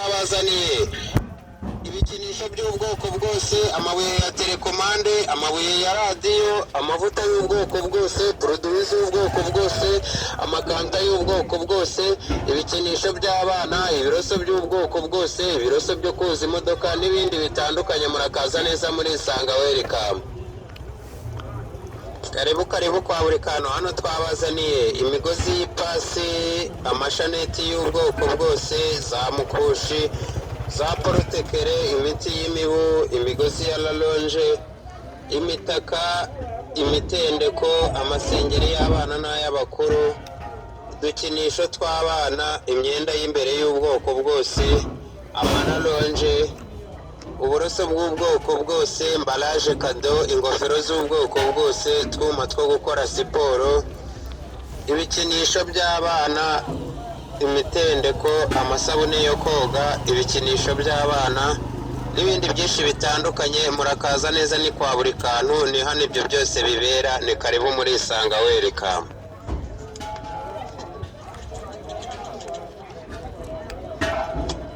twabazaniye ibikinisho by'ubwoko bwose, amabuye ya telekomande, amabuye ya radiyo, amavuta y'ubwoko bwose, poroduwi z'ubwoko bwose, amakanta y'ubwoko bwose, ibikinisho by'abana, ibiroso by'ubwoko bwose, ibiroso byo koza imodoka n'ibindi bitandukanye. Murakaza neza muri Isanga Welcome. Karibu kwa buri kantu. Hano twabazaniye imigozi y'ipasi, amashaneti y'ubwoko bwose, za mukushi, za porotekere, imiti y'imibu, imigozi ya lalonje, imitaka, imitendeko, amasengeri y'abana n'ay'abakuru, udukinisho tw'abana, imyenda y'imbere y'ubwoko bwose, amaralonje, uburoso bw'ubwoko bwose, mbalaje kado, ingofero z'ubwoko bwose, twuma two gukora siporo, ibikinisho by'abana, imitendeko, amasabune yo koga, ibikinisho by'abana n'ibindi byinshi bitandukanye. Murakaza neza, ni kwa buri kantu, ni hano ibyo byose bibera. Ni karibu muri Isanga Welcome.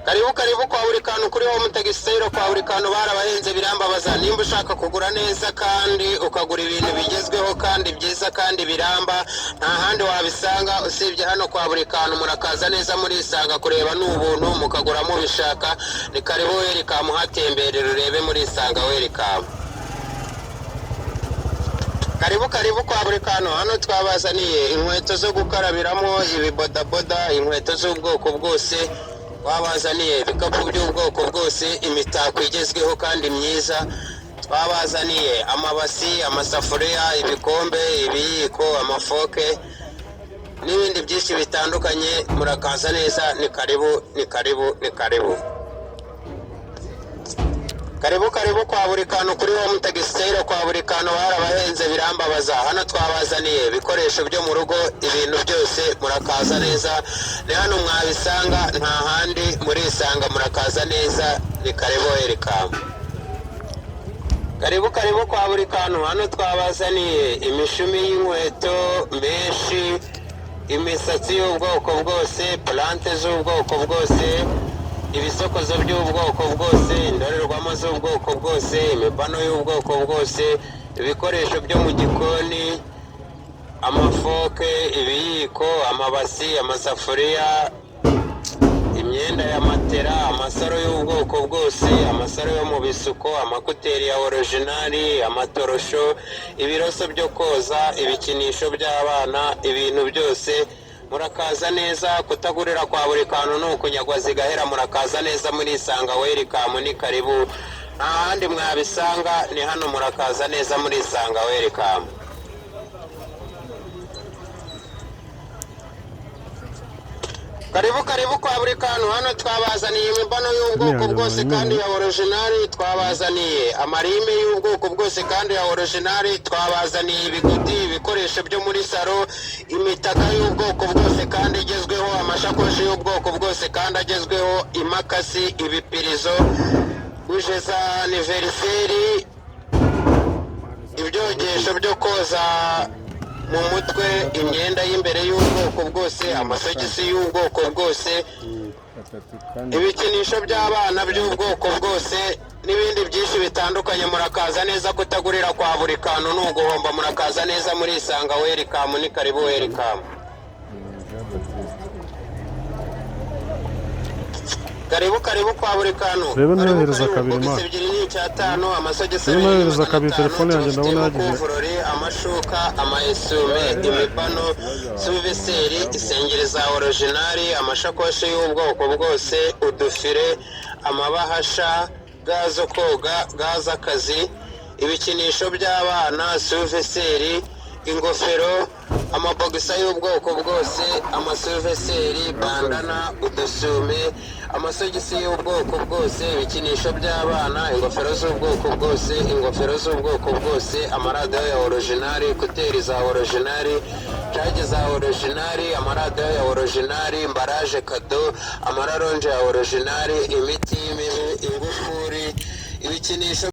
Karibu kwa buri kantu kuri Home Textile. Kwa buri kantu barabahenze birambabaza. Nimba ushaka kugura neza kandi ukagura ibintu bigezweho kandi byiza kandi biramba, nta handi wabisanga usibye hano kwa buri kantu. Murakaza neza muri Isanga kureba n'ubuntu, mukagura mubishaka. Ni karibu Welcome, hatemberera urebe muri Isanga Welcome. Karibu kwa buri kantu. Hano twabazaniye inkweto zo gukarabiramo, ibibodaboda, inkweto z'ubwoko bwose, twabazaniye ibikapu by'ubwoko bwose, imitako igezweho kandi myiza, twabazaniye amabasi, amasafuriya, ibikombe, ibiyiko, amafoke n'ibindi byinshi bitandukanye. Murakaza neza, ni karibu. Karibu kwa buri kantu kuri Home Textile. Kwa buri kantu barabahenze birambabaza. Hano twabazaniye ibikoresho byo mu rugo, ibintu byose. Murakaza neza, ni hano mwabisanga, nta handi muri Isanga. Murakaza neza, ni karibu Welcome. Karibu kwa buri kantu. Hano twabazaniye imishumi y'inkweto, meshi, imisatsi y'ubwoko bwose, plante z'ubwoko bwose, ibisokozo by'ubwoko bwose, indorerwamo z'ubwoko bwose, imipano y'ubwoko bwose, ibikoresho byo mu gikoni, amafoke, ibiyiko, amabasi, amasafuriya, imyenda ya matera, amasaro y'ubwoko bwose, amasaro yo mu bisuko, amakuteri ya originali, amatorosho, ibiroso byo koza, ibikinisho by'abana, ibintu byose. Murakaza neza, kutagurira kwa buri kantu ni ukunyagwa zigahera. Murakaza neza muri Isanga Welcome, ni karibu, nta handi mwabisanga, ni hano. Murakaza neza muri Isanga Welcome. Karibu kwa buri kantu. Hano twabazaniye imibano y'ubwoko bwose kandi ya originali, twabazaniye amarime y'ubwoko bwose kandi ya originali, twabazaniye ibigudi, ibikoresho byo muri salo, imitaka y'ubwoko bwose kandi igezweho, amashakoshi y'ubwoko bwose kandi agezweho, imakasi, ibipirizo, buje za aniveriseri, ibyogesho byo koza mu mutwe, imyenda y'imbere y'ubwoko bwose, amasogisi y'ubwoko bwose, ibikinisho by'abana by'ubwoko bwose n'ibindi byinshi bitandukanye. Murakaza neza, kutagurira kwa buri kantu ni uguhomba. Murakaza neza muri Isanga Welcome, ni karibu Welcome. Karibu kwa buri kantu. Reba nohereza kabiri ma. Ebyiri ni icyatanu, amasogisi nohereza kabiri, telefone yanjye ndabona yagize. Amashuka, amaesume, imipano, suveseri, isengeri za originali, amashakoshi y'ubwoko bwose, udufire, amabahasha, ga zo koga, ga z'akazi, ibikinisho by'abana, suveseri, ingofero, amabogisa y'ubwoko bwose, amasuveseri, bandana, udusume, amasogisi y'ubwoko bwose, ibikinisho by'abana, ingofero z'ubwoko bwose, ingofero z'ubwoko bwose, amaradiyo ya originali, kuteri za originali, cage za originali, amaradiyo ya originali, mbaraje kado, amararonje ya originali, imiti y'imibu, ingufuri, ibikinisho